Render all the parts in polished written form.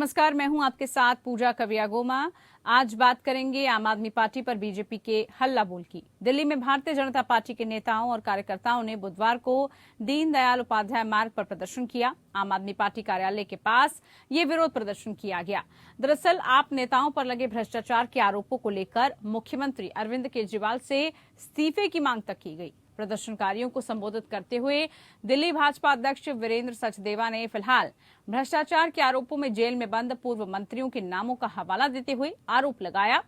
नमस्कार, मैं हूं आपके साथ पूजा कवियागोमा। आज बात करेंगे आम आदमी पार्टी पर बीजेपी के हल्ला बोल की। दिल्ली में भारतीय जनता पार्टी के नेताओं और कार्यकर्ताओं ने बुधवार को दीनदयाल उपाध्याय मार्ग पर प्रदर्शन किया। आम आदमी पार्टी कार्यालय के पास ये विरोध प्रदर्शन किया गया। दरअसल आप नेताओं पर लगे भ्रष्टाचार के आरोपों को लेकर मुख्यमंत्री अरविंद केजरीवाल से इस्तीफे की मांग तक की गई। प्रदर्शनकारियों को संबोधित करते हुए दिल्ली भाजपा अध्यक्ष वीरेंद्र सचदेवा ने फिलहाल भ्रष्टाचार के आरोपों में जेल में बंद पूर्व मंत्रियों के नामों का हवाला देते हुए आरोप लगाया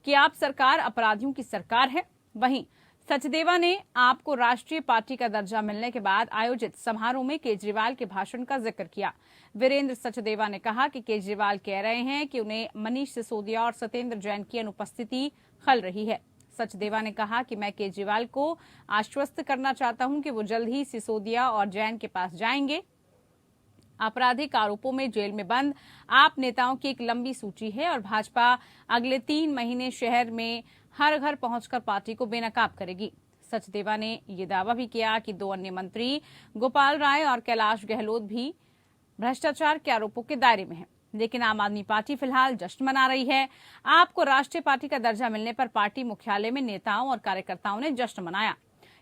कि आप सरकार अपराधियों की सरकार है। वहीं सचदेवा ने आपको राष्ट्रीय पार्टी का दर्जा मिलने के बाद आयोजित समारोह में केजरीवाल के भाषण का जिक्र किया। वीरेंद्र सचदेवा ने कहा कि केजरीवाल कह रहे हैं कि उन्हें मनीष सिसोदिया और सत्येंद्र जैन की अनुपस्थिति खल रही है। सचदेवा ने कहा कि मैं केजरीवाल को आश्वस्त करना चाहता हूं कि वो जल्द ही सिसोदिया और जैन के पास जाएंगे। आपराधिक आरोपों में जेल में बंद आप नेताओं की एक लंबी सूची है और भाजपा अगले 3 महीने शहर में हर घर पहुंचकर पार्टी को बेनकाब करेगी। सचदेवा ने ये दावा भी किया कि 2 अन्य मंत्री गोपाल राय और कैलाश गहलोत भी भ्रष्टाचार के आरोपों के दायरे में हैं। लेकिन आम आदमी पार्टी फिलहाल जश्न मना रही है। आपको राष्ट्रीय पार्टी का दर्जा मिलने पर पार्टी मुख्यालय में नेताओं और कार्यकर्ताओं ने जश्न मनाया।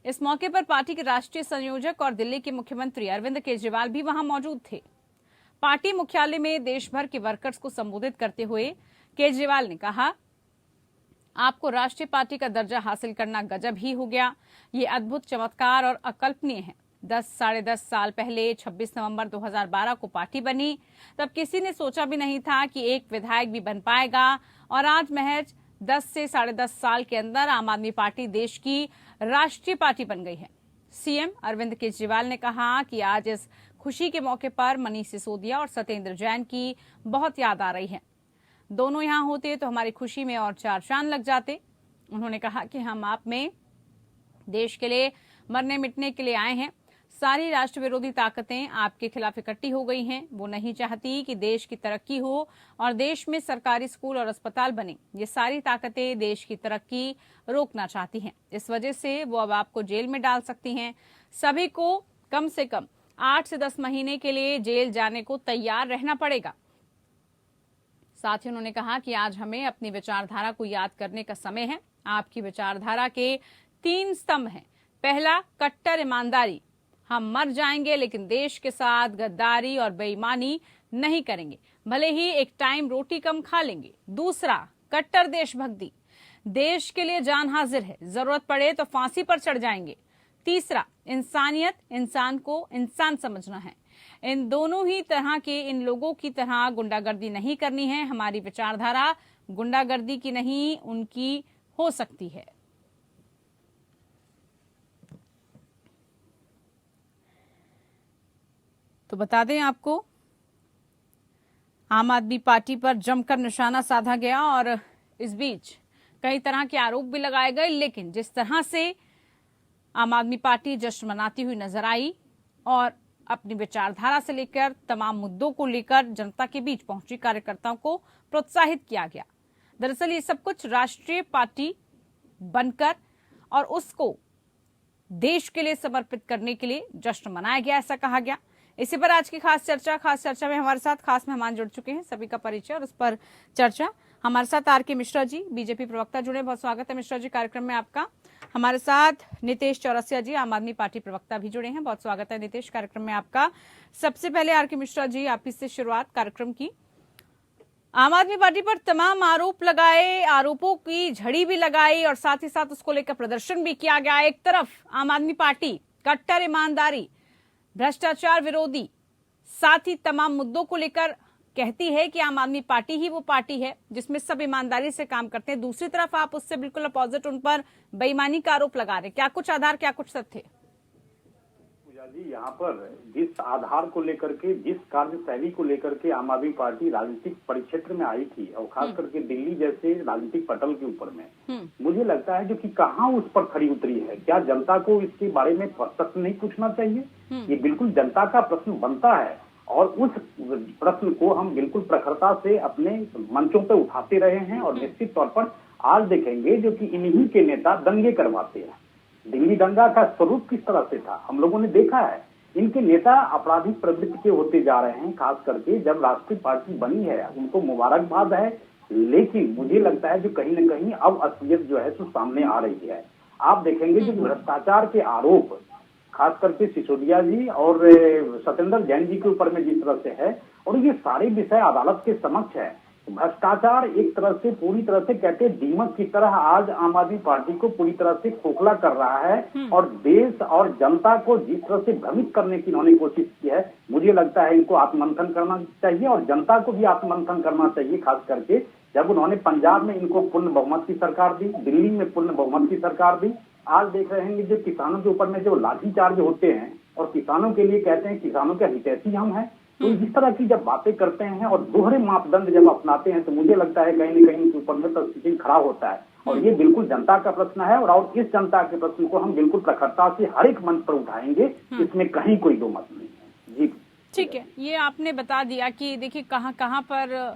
इस मौके पर पार्टी के राष्ट्रीय संयोजक और दिल्ली के मुख्यमंत्री अरविंद केजरीवाल भी वहां मौजूद थे। पार्टी मुख्यालय में देश भर के वर्कर्स को संबोधित करते हुए केजरीवाल ने कहा, आपको राष्ट्रीय पार्टी का दर्जा हासिल करना गजब ही हो गया। ये अद्भुत, चमत्कार और अकल्पनीय है। साढ़े 10 साल पहले 26 नवंबर 2012 को पार्टी बनी, तब किसी ने सोचा भी नहीं था कि एक विधायक भी बन पाएगा और आज महज 10 से साढ़े 10 साल के अंदर आम आदमी पार्टी देश की राष्ट्रीय पार्टी बन गई है। सीएम अरविंद केजरीवाल ने कहा कि आज इस खुशी के मौके पर मनीष सिसोदिया और सत्येंद्र जैन की बहुत याद आ रही है। दोनों यहाँ होते तो हमारी खुशी में और 4 चांद लग जाते। उन्होंने कहा कि हम आप में देश के लिए मरने मिटने के लिए आए हैं। सारी राष्ट्र विरोधी ताकतें आपके खिलाफ इकट्ठी हो गई हैं। वो नहीं चाहती कि देश की तरक्की हो और देश में सरकारी स्कूल और अस्पताल बने। ये सारी ताकतें देश की तरक्की रोकना चाहती हैं। इस वजह से वो अब आपको जेल में डाल सकती हैं। सभी को कम से कम 8 से 10 महीने के लिए जेल जाने को तैयार रहना पड़ेगा। साथ ही उन्होंने कहा कि आज हमें अपनी विचारधारा को याद करने का समय है। आपकी विचारधारा के 3 स्तंभ हैं। पहला, कट्टर ईमानदारी। हम मर जाएंगे लेकिन देश के साथ गद्दारी और बेईमानी नहीं करेंगे, भले ही एक टाइम रोटी कम खा लेंगे। दूसरा, कट्टर देशभक्ति। देश के लिए जान हाजिर है, जरूरत पड़े तो फांसी पर चढ़ जाएंगे। तीसरा, इंसानियत। इंसान को इंसान समझना है। इन दोनों ही तरह के इन लोगों की तरह गुंडागर्दी नहीं करनी है। हमारी विचारधारा गुंडागर्दी की नहीं, उनकी हो सकती है। तो बता दें आपको, आम आदमी पार्टी पर जमकर निशाना साधा गया और इस बीच कई तरह के आरोप भी लगाए गए। लेकिन जिस तरह से आम आदमी पार्टी जश्न मनाती हुई नजर आई और अपनी विचारधारा से लेकर तमाम मुद्दों को लेकर जनता के बीच पहुंची कार्यकर्ताओं को प्रोत्साहित किया गया। दरअसल ये सब कुछ राष्ट्रीय पार्टी बनकर और उसको देश के लिए समर्पित करने के लिए जश्न मनाया गया, ऐसा कहा गया। इसी पर आज की खास चर्चा में हमारे साथ खास मेहमान जुड़ चुके हैं। सभी का परिचय और उस पर चर्चा। हमारे साथ आर.के. मिश्रा जी, बीजेपी प्रवक्ता जुड़े। बहुत स्वागत है मिश्रा जी कार्यक्रम में आपका। हमारे साथ नितेश चौरसिया जी, आम आदमी पार्टी प्रवक्ता भी जुड़े हैं। बहुत स्वागत है नितेश कार्यक्रम में आपका। सबसे पहले आर.के. मिश्रा जी, आप ही से शुरुआत कार्यक्रम की। आम आदमी पार्टी पर तमाम आरोप लगाए, आरोपों की झड़ी भी लगाई और साथ ही साथ उसको लेकर प्रदर्शन भी किया गया। एक तरफ आम आदमी पार्टी कट्टर ईमानदारी, भ्रष्टाचार विरोधी, साथ ही तमाम मुद्दों को लेकर कहती है कि आम आदमी पार्टी ही वो पार्टी है जिसमें सब ईमानदारी से काम करते हैं। दूसरी तरफ आप उससे बिल्कुल अपोजिट उन पर बेईमानी का आरोप लगा रहे हैं। क्या कुछ आधार, क्या कुछ तथ्य? जी, यहाँ पर जिस आधार को लेकर के, जिस कार्यशैली को लेकर के आम आदमी पार्टी राजनीतिक परिक्षेत्र में आई थी और खास करके दिल्ली जैसे राजनीतिक पटल के ऊपर में, मुझे लगता है जो कि कहाँ उस पर खड़ी उतरी है। क्या जनता को इसके बारे में प्रश्न नहीं पूछना चाहिए? ये बिल्कुल जनता का प्रश्न बनता है और उस प्रश्न को हम बिल्कुल प्रखरता से अपने मंचों पर उठाते रहे हैं और निश्चित तौर पर आज देखेंगे जो कि इन्हीं के नेता दंगे करवाते हैं। दिल्ली दंगा का स्वरूप किस तरह से था हम लोगों ने देखा है इनके नेता आपराधिक प्रवृत्ति के होते जा रहे हैं। खास करके जब राष्ट्रीय पार्टी बनी है उनको मुबारकबाद है, लेकिन मुझे लगता है जो कहीं न कहीं अब असलियत जो है तो सामने आ रही है। आप देखेंगे जो भ्रष्टाचार के आरोप खास करके सिसोदिया जी और सत्येंद्र जैन जी के ऊपर में जिस तरह से है, और ये सारे विषय अदालत के समक्ष है। भ्रष्टाचार एक तरह से पूरी तरह से कहते हैं दीमक की तरह आज आम आदमी पार्टी को पूरी तरह से खोखला कर रहा है और देश और जनता को जिस तरह से भ्रमित करने की इन्होंने कोशिश की है, मुझे लगता है इनको आत्ममंथन करना चाहिए और जनता को भी आत्ममंथन करना चाहिए। खास करके जब उन्होंने पंजाब में इनको पूर्ण बहुमत की सरकार दी, दिल्ली में पूर्ण बहुमत की सरकार दी, आज देख रहे हैं कि जो किसानों के ऊपर में जो लाठीचार्ज होते हैं और किसानों के लिए कहते हैं किसानों के हितैषी हम हैं, तो इस तरह की जब बातें करते हैं और दोहरे मापदंड जब अपनाते हैं तो मुझे लगता है कहीं न कहीं उनके ऊपर में प्रस्तुति खड़ा होता है। और ये बिल्कुल जनता का प्रश्न है और इस जनता के प्रश्न को हम बिल्कुल प्रखरता से हर एक मंच पर उठाएंगे, इसमें कहीं कोई दो मत नहीं है। जी ठीक है, ये आपने बता दिया कि देखिए कहाँ कहाँ पर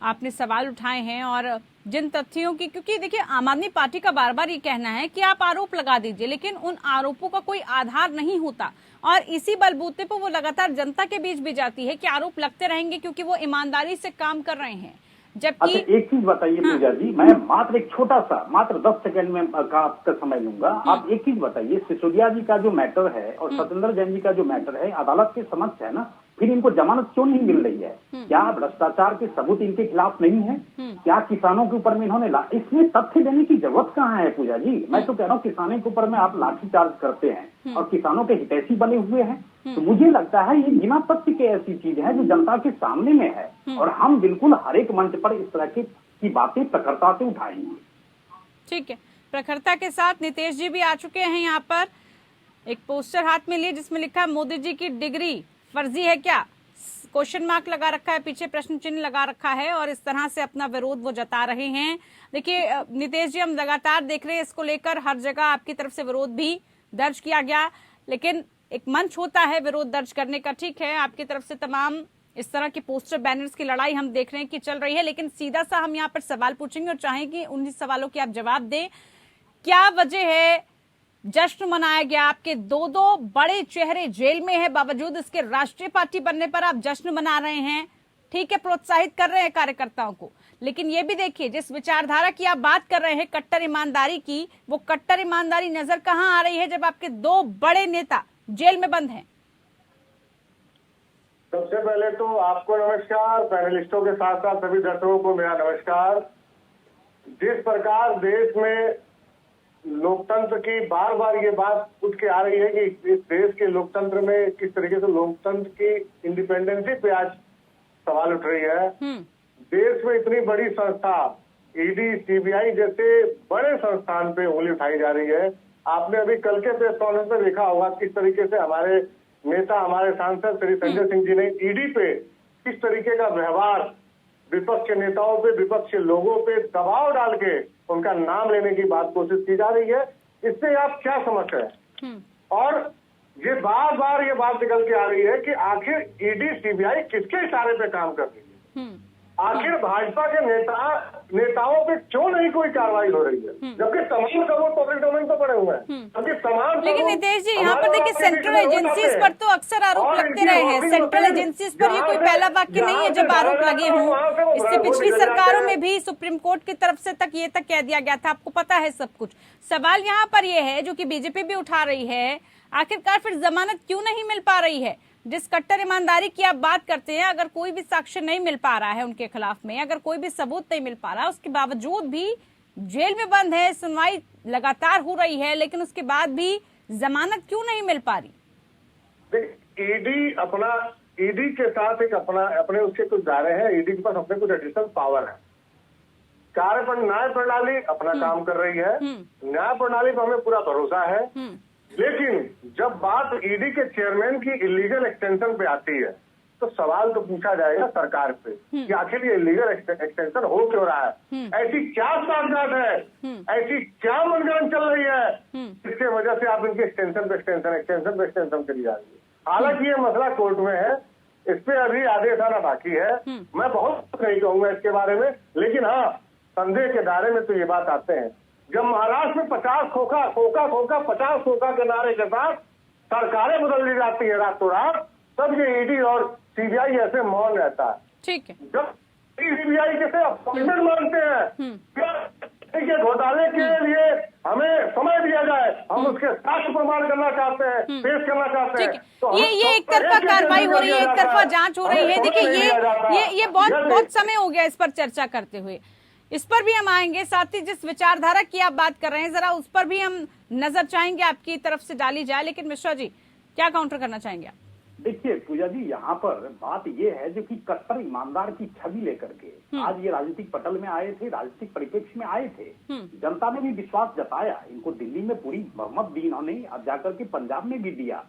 आपने सवाल उठाए हैं और जिन तथ्यों की, क्योंकि देखिए आम आदमी पार्टी का बार बार ये कहना है कि आप आरोप लगा दीजिए, लेकिन उन आरोपों का कोई आधार नहीं होता और इसी बलबूते पर वो लगातार जनता के बीच भी जाती है कि आरोप लगते रहेंगे क्योंकि वो ईमानदारी से काम कर रहे हैं। जबकि अच्छा एक चीज बताइए पूजा जी, मैं मात्र एक छोटा सा मात्र 10 सेकंड में का आपका समय लूंगा। आप एक चीज बताइए, सिसोदिया जी का जो मैटर है और सत्येंद्र जैन जी का जो मैटर है अदालत के समक्ष है ना, फिर इनको जमानत क्यों नहीं मिल रही है? क्या भ्रष्टाचार के सबूत इनके खिलाफ नहीं है? क्या किसानों के ऊपर में इन्होंने इसमें तथ्य देने की जरूरत कहाँ है पूजा जी? मैं तो कह रहा हूँ किसानों के ऊपर में आप लाठीचार्ज करते हैं और किसानों के हितैषी बने हुए हैं, तो मुझे लगता है ये बिना तथ्य के ऐसी चीज है जो जनता के सामने में है और हम बिल्कुल हर एक मंच पर इस तरह की बातें प्रखरता से उठाएंगे। ठीक है, प्रखरता के साथ नितेश जी भी आ चुके हैं यहाँ पर, एक पोस्टर हाथ में लिए जिसमें लिखा है मोदी जी की डिग्री फर्जी है क्या, क्वेश्चन मार्क लगा रखा है, पीछे प्रश्न चिन्ह लगा रखा है और इस तरह से अपना विरोध वो जता रहे हैं। देखिए नितेश जी, हम लगातार देख रहे हैं इसको लेकर हर जगह आपकी तरफ से विरोध भी दर्ज किया गया, लेकिन एक मंच होता है विरोध दर्ज करने का, ठीक है, आपकी तरफ से तमाम इस तरह की पोस्टर बैनर्स की लड़ाई हम देख रहे हैं कि चल रही है, लेकिन सीधा सा हम यहाँ पर सवाल पूछेंगे और चाहेंगे उन सवालों के आप जवाब दें। क्या वजह है जश्न मनाया गया? आपके दो बड़े चेहरे जेल में है, बावजूद इसके राष्ट्रीय पार्टी बनने पर आप जश्न मना रहे हैं, ठीक है, प्रोत्साहित कर रहे हैं कार्यकर्ताओं को, लेकिन ये भी देखिए जिस विचारधारा की आप बात कर रहे हैं कट्टर ईमानदारी की, वो कट्टर ईमानदारी नजर कहां आ रही है जब आपके दो बड़े नेता जेल में बंद हैं? सबसे पहले तो आपको नमस्कार, पैनलिस्टों के साथ साथ सभी दर्शकों को मेरा नमस्कार। जिस प्रकार देश में लोकतंत्र की बार बार ये बात उठ के आ रही है कि इस देश के लोकतंत्र में किस तरीके से लोकतंत्र की इंडिपेंडेंसी पे आज सवाल उठ रही है। देश में इतनी बड़ी संस्था ईडी, सीबीआई जैसे बड़े संस्थान पे उंगली उठाई जा रही है। आपने अभी कल के प्रेस कॉन्फ्रेंस में देखा होगा किस तरीके से हमारे नेता, हमारे सांसद श्री संजय सिंह जी ने ईडी पे किस तरीके का व्यवहार विपक्ष के नेताओं पे, विपक्ष के लोगों पे दबाव डाल के उनका नाम लेने की बात कोशिश की जा रही है। इससे आप क्या समझते हैं? और ये बार बार ये बात निकल के आ रही है कि आखिर ईडी, सीबीआई किसके इशारे पे काम कर रही है? आखिर भाजपा के नेताओं पे क्यों नहीं कोई कार्रवाई हो रही है, जबकि तमाम सबूत पब्लिक डोमेन पर पड़े हुए हैं, जबकि तमाम। लेकिन नितेश जी, यहाँ पर देखिए सेंट्रल एजेंसीज पर तो अक्सर आरोप लगते रहे हैं, सेंट्रल एजेंसीज पर ये कोई पहला वाक्य नहीं है जब आरोप लगे हों। इससे पिछली सरकारों में भी सुप्रीम कोर्ट की तरफ से तक ये तक कह दिया गया था, आपको पता है सब कुछ। सवाल यहाँ पर ये है जो कि बीजेपी भी उठा रही है, आखिरकार फिर जमानत क्यों नहीं मिल पा रही है? जिस कट्टर ईमानदारी की आप बात करते हैं, अगर कोई भी साक्ष्य नहीं मिल पा रहा है उनके खिलाफ में, अगर कोई भी सबूत नहीं मिल पा रहा, उसके बावजूद भी जेल में बंद है, सुनवाई लगातार हो रही है, लेकिन उसके बाद भी जमानत क्यों नहीं मिल पा रही? ईडी के साथ एक अपने उसके कुछ दायरे हैं, ईडी के पास अपने कुछ एडिशनल पावर है। न्याय प्रणाली अपना काम कर रही है, न्याय प्रणाली पर हमें पूरा भरोसा है, लेकिन जब बात ईडी के चेयरमैन की इलीगल एक्सटेंशन पे आती है तो सवाल तो पूछा जाएगा सरकार से कि आखिर ये इलीगल एक्सटेंशन हो क्यों रहा है, ऐसी क्या साजिश है, ऐसी क्या मनगढ़ंत चल रही है जिसकी वजह से आप इनकी एक्सटेंशन पे एक्सटेंशन करी जा रही है। हालांकि ये मसला कोर्ट में है, इस पे अभी आदेश आना बाकी है। मैं बहुत नहीं कहूंगा इसके बारे में, लेकिन हाँ संदेह के दायरे में तो ये बात आते हैं। जब महाराष्ट्र में 50 खोखा के नारे के साथ सरकारें बदल दी जाती है रातों रात, तब ये ईडी और सीबीआई ऐसे मौन रहता है। ठीक है। जब सीबीआई कैसे अपॉइंटमेंट मांगते हैं कि घोटाले के लिए हमें समय दिया जाए, हम उसके साक्ष्य प्रमाण करना चाहते हैं, पेश करना चाहते हैं। तो ये एक तरफा कार्रवाई हो रही है, एक तरफा जांच हो रही है। देखिए ये बहुत समय हो गया इस पर चर्चा करते हुए, इस पर भी हम आएंगे। साथ ही जिस विचारधारा की आप बात कर रहे हैं, जरा उस पर भी हम नजर चाहेंगे आपकी तरफ से डाली जाए। लेकिन मिश्रा जी, क्या काउंटर करना चाहेंगे आप? देखिए पूजा जी, यहाँ पर बात ये है जो कि कट्टर ईमानदार की छवि लेकर के आज ये राजनीतिक पटल में आए थे, राजनीतिक परिप्रेक्ष्य में आए थे। जनता ने भी विश्वास जताया, इनको दिल्ली में पूरी बहुमत दी इन्होंने, अब जाकर के पंजाब में भी दिया।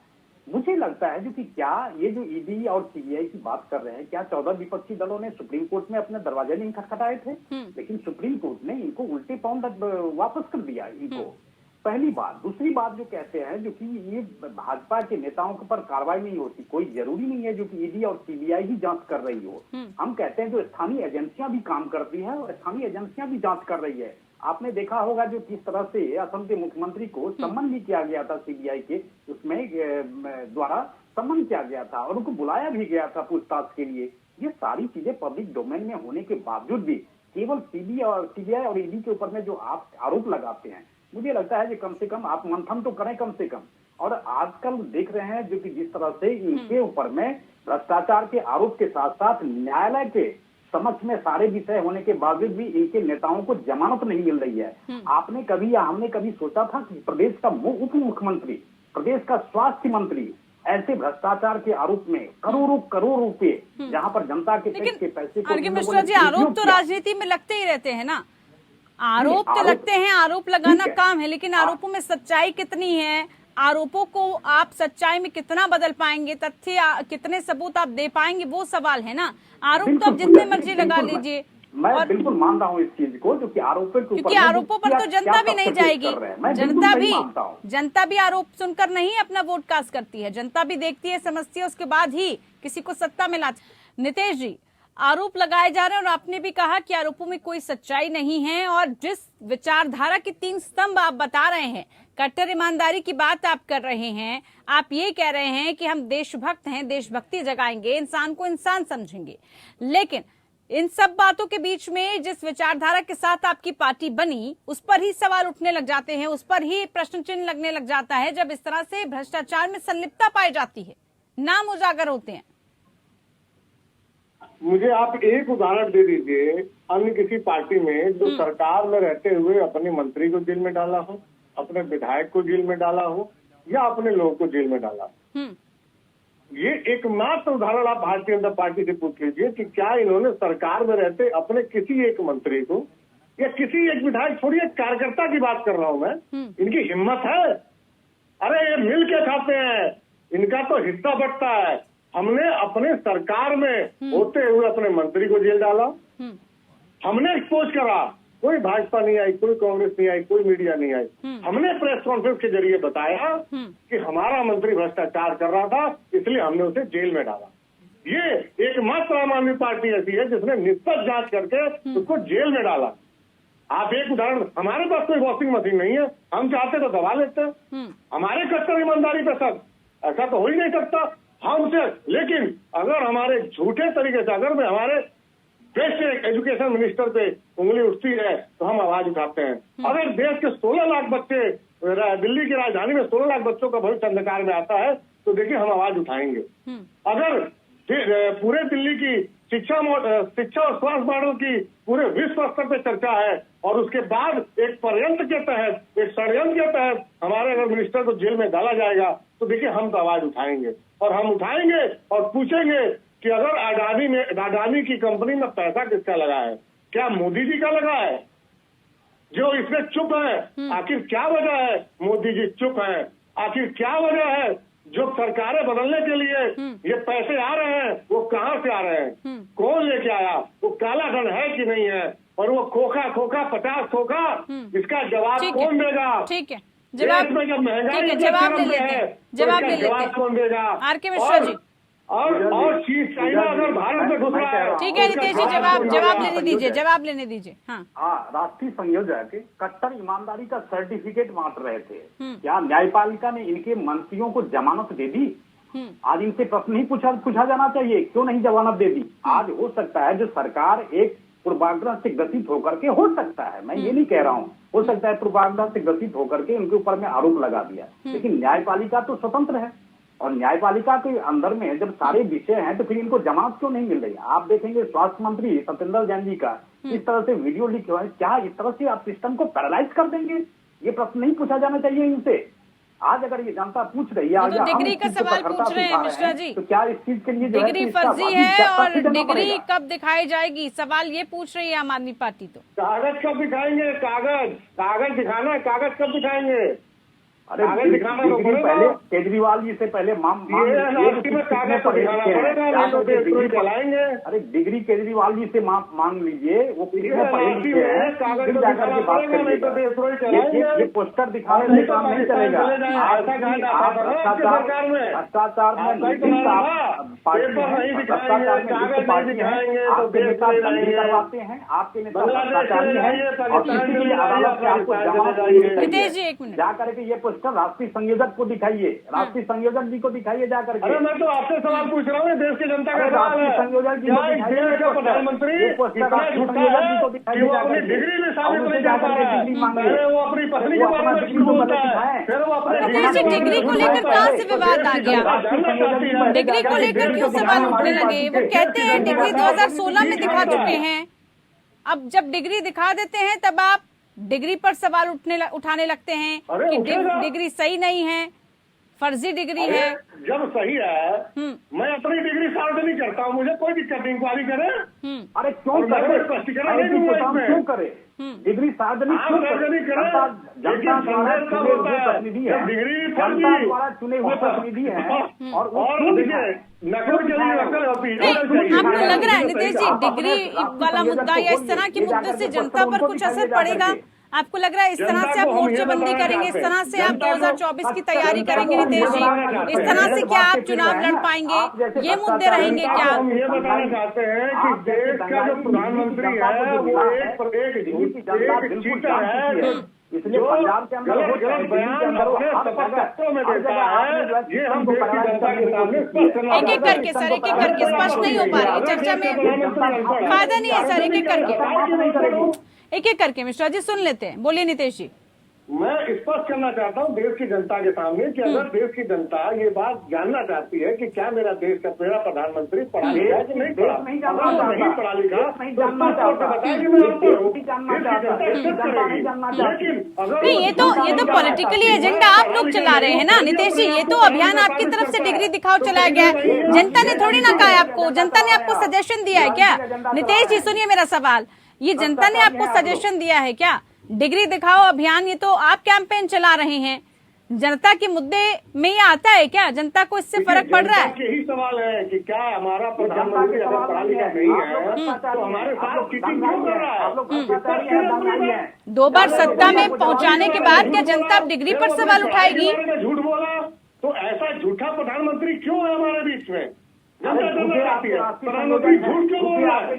मुझे लगता है जो कि क्या ये जो ईडी और सीबीआई की बात कर रहे हैं, क्या 14 विपक्षी दलों ने सुप्रीम कोर्ट में अपने दरवाजे नहीं खटखटाए थे? लेकिन सुप्रीम कोर्ट ने इनको उल्टे पांव वापस कर दिया इनको। पहली बात। दूसरी बात जो कहते हैं जो कि ये भाजपा के नेताओं के पर कार्रवाई नहीं होती, कोई जरूरी नहीं है जो कि ईडी और सीबीआई ही जांच कर रही हो। हम कहते हैं जो स्थानीय एजेंसियां भी काम करती है और स्थानीय एजेंसियां भी जांच कर रही है। आपने देखा होगा जो किस तरह से असम के मुख्यमंत्री को सम्मन भी किया गया था, सीबीआई के उसमें द्वारा सम्मन किया गया था और उनको बुलाया भी गया था पूछताछ के लिए। ये सारी चीजें पब्लिक डोमेन में होने के बावजूद भी केवल सीबीआई और ईडी के ऊपर में जो आप आरोप लगाते हैं, मुझे लगता है कि कम से कम आप मंथन तो करें कम से कम। और आजकल देख रहे हैं जो कि जिस तरह से इनके ऊपर में भ्रष्टाचार के आरोप के साथ साथ न्यायालय के समक्ष में सारे विषय होने के बावजूद भी इनके नेताओं को जमानत नहीं मिल रही है। आपने कभी या हमने कभी सोचा था कि प्रदेश का उप मुख्यमंत्री, प्रदेश का स्वास्थ्य मंत्री ऐसे भ्रष्टाचार के आरोप में करोड़ों रुपए, जहां पर जनता के टैक्स के पैसे को मिश्रा जी, आरोप तो राजनीति में लगते ही रहते हैं ना, आरोप तो लगते हैं, आरोप लगाना काम है, लेकिन आरोपों में सच्चाई कितनी है, आरोपों को आप सच्चाई में कितना बदल पाएंगे, तथ्य कितने सबूत आप दे पाएंगे, वो सवाल है ना। आरोप तो आप जितने मर्जी लगा लीजिए। मैं बिल्कुल मानता हूँ इस चीज को, जो कि आरोपों के क्योंकि आरोपों पर तो जनता भी नहीं जाएगी, जनता भी आरोप सुनकर नहीं अपना वोट कास्ट करती है, जनता भी देखती है, समझती है, उसके बाद ही किसी को सत्ता में लाती। नितेश जी, आरोप लगाए जा रहे हैं और आपने भी कहा कि आरोपों में कोई सच्चाई नहीं है, और जिस विचारधारा के 3 स्तंभ आप बता रहे हैं, कट्टर ईमानदारी की बात आप कर रहे हैं, आप ये कह रहे हैं कि हम देशभक्त हैं, देशभक्ति जगाएंगे, इंसान को इंसान समझेंगे, लेकिन इन सब बातों के बीच में जिस विचारधारा के साथ आपकी पार्टी बनी, उस पर ही सवाल उठने लग जाते हैं, उस पर ही प्रश्न चिन्ह लगने लग जाता है, जब इस तरह से भ्रष्टाचार में संलिप्तता पाई जाती है, नाम उजागर होते हैं। मुझे आप एक उदाहरण दे दीजिए अन्य किसी पार्टी में जो सरकार में रहते हुए अपने मंत्री को जेल में डाला हो, अपने विधायक को जेल में डाला हो, या अपने लोगों को जेल में डाला हो। ये एकमात्र उदाहरण आप भारतीय जनता पार्टी से पूछ लीजिए कि क्या इन्होंने सरकार में रहते अपने किसी एक मंत्री को या किसी एक विधायक, थोड़ी एक कार्यकर्ता की बात कर रहा हूं मैं, इनकी हिम्मत है? अरे ये मिल के खाते हैं, इनका तो हिस्सा बंटता है। हमने अपने सरकार में होते हुए अपने मंत्री को जेल डाला, हमने एक्सपोज करा, कोई भाजपा नहीं आई, कोई कांग्रेस नहीं आई, कोई मीडिया नहीं आई। हमने प्रेस कॉन्फ्रेंस के जरिए बताया कि हमारा मंत्री भ्रष्टाचार कर रहा था, इसलिए हमने उसे जेल में डाला। ये एकमात्र आम आदमी पार्टी ऐसी है जिसने निष्पक्ष जांच करके उसको जेल में डाला। आप एक उदाहरण, हमारे पास कोई वॉशिंग मशीन नहीं है, हम चाहते तो दबा लेते हैं, हमारे कट्टर ईमानदारी पे सब, ऐसा तो हो ही नहीं सकता हमसे। लेकिन अगर हमारे झूठे तरीके से, अगर मैं हमारे बेस्ट एजुकेशन मिनिस्टर पे उंगली उठती है तो हम आवाज उठाते हैं। अगर देश के 16 लाख बच्चे, दिल्ली की राजधानी में 16 लाख बच्चों का भविष्य अंधकार में आता है तो देखिए हम आवाज उठाएंगे। अगर पूरे दिल्ली की शिक्षा और स्वास्थ्य मॉडल की पूरे विश्व स्तर पे चर्चा है और उसके बाद एक षड्यंत्र के तहत हमारे अगर मिनिस्टर को जेल में डाला जाएगा तो देखिए हम तो आवाज उठाएंगे, और हम उठाएंगे और पूछेंगे कि अगर अडानी की कंपनी में पैसा किसका लगा है? क्या मोदी जी का लगा है? जो इसमें चुप है, आखिर क्या वजह है मोदी जी चुप है? आखिर क्या वजह है जो सरकारें बदलने के लिए ये पैसे आ रहे हैं वो कहां से आ रहे हैं? कौन लेके आया? वो काला धन है कि नहीं है? और वो खोखा 50 खोखा, इसका जवाब कौन देगा? ठीक है, जवाब में जब महंगाई जवाब ले लेते हैं, जवाब ले लेते हैं। कौन देगा? आर के मिश्रा जी, और चाइना अगर भारत में घुस रहा है। ठीक है नितेश जी, जवाब लेने दीजिए। हाँ, राष्ट्रीय संयोजक कट्टर ईमानदारी का सर्टिफिकेट बांट रहे थे। क्या न्यायपालिका ने इनके मंत्रियों को जमानत दे दी? आज इनसे प्रश्न नहीं पूछा जाना चाहिए, क्यों नहीं जमानत दे दी? आज हो सकता है जो सरकार एक पूर्वाग्रह से ग्रसित होकर के, हो सकता है, मैं ये नहीं कह रहा हूँ, हो सकता है पूर्वाग्रह से ग्रसित होकर के उनके ऊपर में आरोप लगा दिया, लेकिन न्यायपालिका तो स्वतंत्र है और न्यायपालिका के अंदर में जब सारे विषय हैं तो फिर इनको जमानत क्यों नहीं मिल रही? आप देखेंगे स्वास्थ्य मंत्री सत्येंद्र जैन जी का इस तरह से वीडियो लीक हुआ है, क्या इस तरह से आप सिस्टम को पैरालाइज कर देंगे? ये प्रश्न नहीं पूछा जाना चाहिए इनसे। आज अगर ये जनता पूछ रही है, तो डिग्री का सवाल पूछ रहे हैं मिश्रा जी, तो क्या इस चीज के लिए डिग्री फर्जी है और डिग्री कब दिखाई जाएगी? सवाल ये पूछ रही है आम आदमी पार्टी। तो कागज कब दिखाएंगे? कागज दिखाना है, कागज कब दिखाएंगे? अरे पहले केजरीवाल जी से पहले चलाएंगे। अरे डिग्री केजरीवाल जी से मांग लीजिए, वो कितने पढ़े लिखे हैं, फिर जाकर के बात करिएगा। ये पोस्टर दिखाने से काम नहीं चलेगा। आप भ्रष्टाचार में भ्रष्टाचार में पार्टी है, आपके नेता दंगे करवाते हैं, आपके नेता भ्रष्टाचारी है और किसी के लिए अदालत से आपको जमानत जाकर के ये राष्ट्रीय संयोजक को दिखाइए, राष्ट्रीय संयोजक जी को दिखाइए जाकर के। अरे मैं तो आपसे सवाल पूछ रहा हूँ, देश की जनता का सवाल है। संयोजक जी को दिखाइए, प्रधानमंत्री डिग्री में शामिल नहीं जा पा रहा है, वो अपनी पत्नी के बारे में झूठ बोलता है, फिर वो अपने डिग्री को लेकर कहाँ से विवाद आ गया? डिग्री को लेकर क्यों सवाल उठने लगे? वो कहते हैं डिग्री 2016 में दिखा चुके हैं, अब जब डिग्री दिखा देते हैं तब आप डिग्री पर सवाल उठाने लगते हैं कि डिग्री सही नहीं है, फर्जी डिग्री है। जब सही है मैं अपनी डिग्री सार्वजनिक करता हूँ, मुझे कोई दिक्कत नहीं, इंक्वायरी करे। अरे क्यों करे? डिग्री सार्वजनिक क्यों करे? जनता द्वारा चुने हुए प्रतिनिधि है, जनता द्वारा चुने हुए प्रतिनिधि है और नकल के लिए नकल होती है। आपको लग रहा है नितेश जी डिग्री वाला मुद्दा या इस तरह के मुद्दे से जनता पर कुछ असर पड़ेगा? आपको लग रहा है इस तरह से आप मोर्चेबंदी करेंगे, इस तरह से आप 2024 की तैयारी करेंगे नितेश जी? इस तरह से क्या आप चुनाव लड़ पाएंगे? ये मुद्दे रहेंगे क्या? हम ये बताना चाहते हैं कि देश का जो प्रधानमंत्री है वो एक चीटर है, इसलिए पंजाब के अंदर गलत बयान अपने शपथों में देता है। ये हम देश की जनता के सामने एक एक करके सर, एक एक करके स्पष्ट नहीं हो पा रही चर्चा में, फायदा नहीं है सर, एक एक करके मिश्रा जी सुन लेते हैं। बोलिए नितेश जी। मैं स्पष्ट करना चाहता हूँ देश की जनता के सामने कि अगर देश की जनता ये बात जानना चाहती है कि क्या मेरा देश का मेरा प्रधानमंत्री पढ़ा लिखा है कि नहीं पढ़ा, अगर नहीं पढ़ा लिखा नहीं, ये तो पॉलिटिकली एजेंडा आप लोग चला रहे हैं ना नितेश जी। ये तो अभियान आपकी तरफ से डिग्री दिखाओ चलाया गया है, जनता ने थोड़ी ना कहा है आपको, जनता ने आपको सजेशन दिया है क्या? नितेश जी सुनिए मेरा सवाल, ये जनता ने आपको सजेशन दिया है क्या? डिग्री दिखाओ अभियान ये तो आप कैंपेन चला रहे हैं, जनता के मुद्दे में ये आता है क्या? जनता को इससे फर्क पड़ रहा है? यही सवाल है कि क्या हमारा प्रधानमंत्री अगर पढ़ा लिखा नहीं है तो हमारे साथ चीटिंग क्यों कर रहा है? 2 बार सत्ता में पहुंचाने के बाद क्या जनता अब डिग्री पर सवाल उठाएगी? झूठ बोला तो ऐसा झूठा प्रधानमंत्री क्यों है हमारे बीच में? प्रधानमंत्री झूठ क्यों बोल रहा है?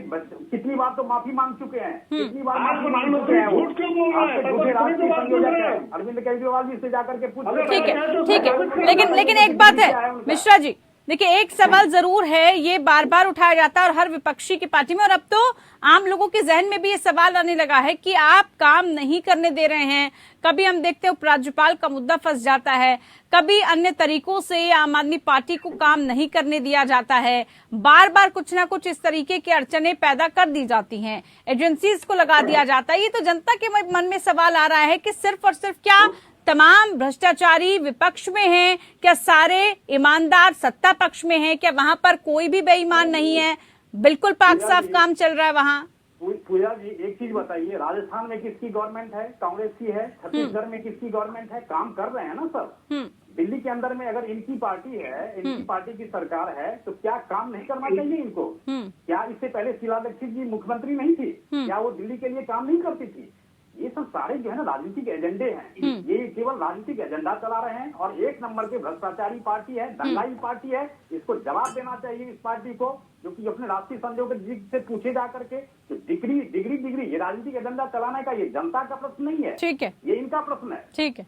कितनी बार तो माफी मांग चुके हैं, कितनी बार प्रधानमंत्री झूठ क्यों बोल रहा है? अरविंद केजरीवाल जी से जाकर के पूछ। ठीक है, लेकिन एक बात है मिश्रा जी, देखिए एक सवाल जरूर है, ये बार बार उठाया जाता है और हर विपक्षी की पार्टी में, और अब तो आम लोगों के जहन में भी ये सवाल आने लगा है कि आप काम नहीं करने दे रहे हैं। कभी हम देखते हैं उपराज्यपाल का मुद्दा फंस जाता है, कभी अन्य तरीकों से आम आदमी पार्टी को काम नहीं करने दिया जाता है, बार बार कुछ ना कुछ इस तरीके की अड़चने पैदा कर दी जाती हैं, एजेंसीज को लगा दिया जाता है। ये तो जनता के मन में सवाल आ रहा है कि सिर्फ और सिर्फ क्या तमाम भ्रष्टाचारी विपक्ष में हैं, क्या सारे ईमानदार सत्ता पक्ष में हैं, क्या वहां पर कोई भी बेईमान नहीं है, बिल्कुल पाक साफ काम चल रहा है वहां? पूजा जी एक चीज बताइए, राजस्थान में किसकी गवर्नमेंट है? कांग्रेस की है। छत्तीसगढ़ में किसकी गवर्नमेंट है? काम कर रहे हैं ना सब। दिल्ली के अंदर में अगर इनकी पार्टी है, इनकी पार्टी की सरकार है, तो क्या काम नहीं करना चाहिए इनको? क्या इससे पहले शीला दीक्षित जी मुख्यमंत्री नहीं थी? क्या वो दिल्ली के लिए काम नहीं करती थी? ये सब सारे जो है ना राजनीतिक एजेंडे हैं। ये केवल राजनीतिक एजेंडा चला रहे हैं और एक नंबर के भ्रष्टाचारी पार्टी है, दंगाई पार्टी है। इसको जवाब देना चाहिए इस पार्टी को, जो कि अपने राष्ट्रीय संजोग से पूछे जा करके तो डिग्री ये राजनीतिक एजेंडा चलाने का ये जनता का प्रश्न नहीं है। ठीक है, ये इनका प्रश्न है। ठीक है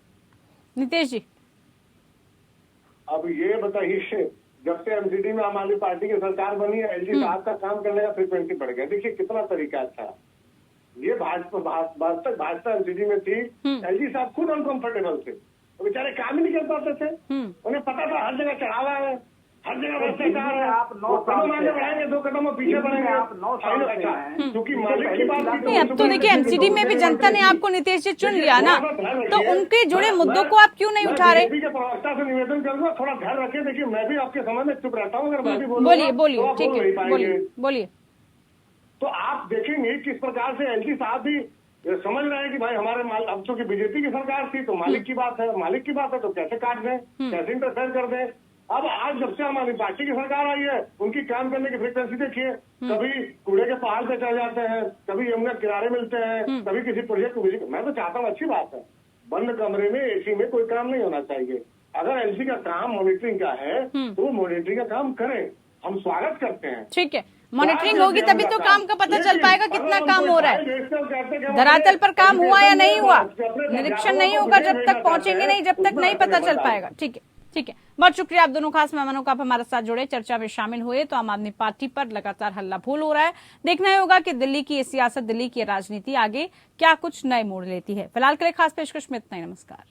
नितेश जी। अब ये बताइए, जब से एमसीडी में आम आदमी पार्टी की सरकार बनी है, एलजी साहब का काम करने का फ्रीक्वेंसी बढ़ गया। देखिए कितना तरीका अच्छा। ये भाजपा एमसीडी में थी, एलजी साहब खुद अनकंफर्टेबल थे, तो बेचारे काम ही नहीं कर पाते थे। उन्हें पता था हर जगह चढ़ावा है, हर जगह भ्रष्टाचार है। आप 9 कदम आगे बढ़ाएंगे, 2 कदम पीछे बढ़ेंगे। आप 9 साल क्योंकि मालिक की बात नहीं, अब तो देखिए एमसीडी में भी जनता ने आपको नितेश जी चुन लिया ना, तो उनके जुड़े मुद्दों को आप क्यों नहीं उठा रहे? बीजेपी के प्रवक्ता से निवेदन करूंगा, थोड़ा ध्यान रखें। देखिए मैं भी आपके समय में चुप रहता हूँ, अगर मैं भी बोलिए ठीक है, बोलिए। तो आप देखेंगे किस प्रकार से एलजी साहब भी समझ रहे हैं कि भाई हमारे अब चूंकि बीजेपी की सरकार थी तो मालिक की बात है, तो कैसे काट दें, कैसे इंटरफेयर कर दें। अब आज जब से हमारी पार्टी की सरकार आई है, उनकी काम करने की फ्रीक्वेंसी देखिए। कभी कूड़े के पहाड़ पे चढ़ जाते हैं, कभी यमुना किनारे मिलते हैं, कभी किसी प्रोजेक्ट को विजिट। मैं तो चाहता हूँ, अच्छी बात है, बंद कमरे में एसी में कोई काम नहीं होना चाहिए। अगर एलसी का काम मॉनिटरिंग का है तो मॉनिटरिंग का काम करें, हम स्वागत करते हैं। ठीक है, मॉनिटरिंग होगी तभी तो काम का पता चल पाएगा कितना काम हो रहा है, धरातल पर काम हुआ या नहीं हुआ। निरीक्षण नहीं होगा जब तक पहुंचेंगे नहीं, जब तक नहीं पता चल पाएगा। ठीक है, ठीक है, बहुत शुक्रिया आप दोनों खास मेहमानों का, आप हमारे साथ जुड़े, चर्चा में शामिल हुए। तो आम आदमी पार्टी पर लगातार हल्ला बोल हो रहा है, देखना ही होगा कि दिल्ली की ये सियासत, दिल्ली की राजनीति आगे क्या कुछ नए मोड़ लेती है। फिलहाल के लिए खास पेशकश में इतना ही, नमस्कार।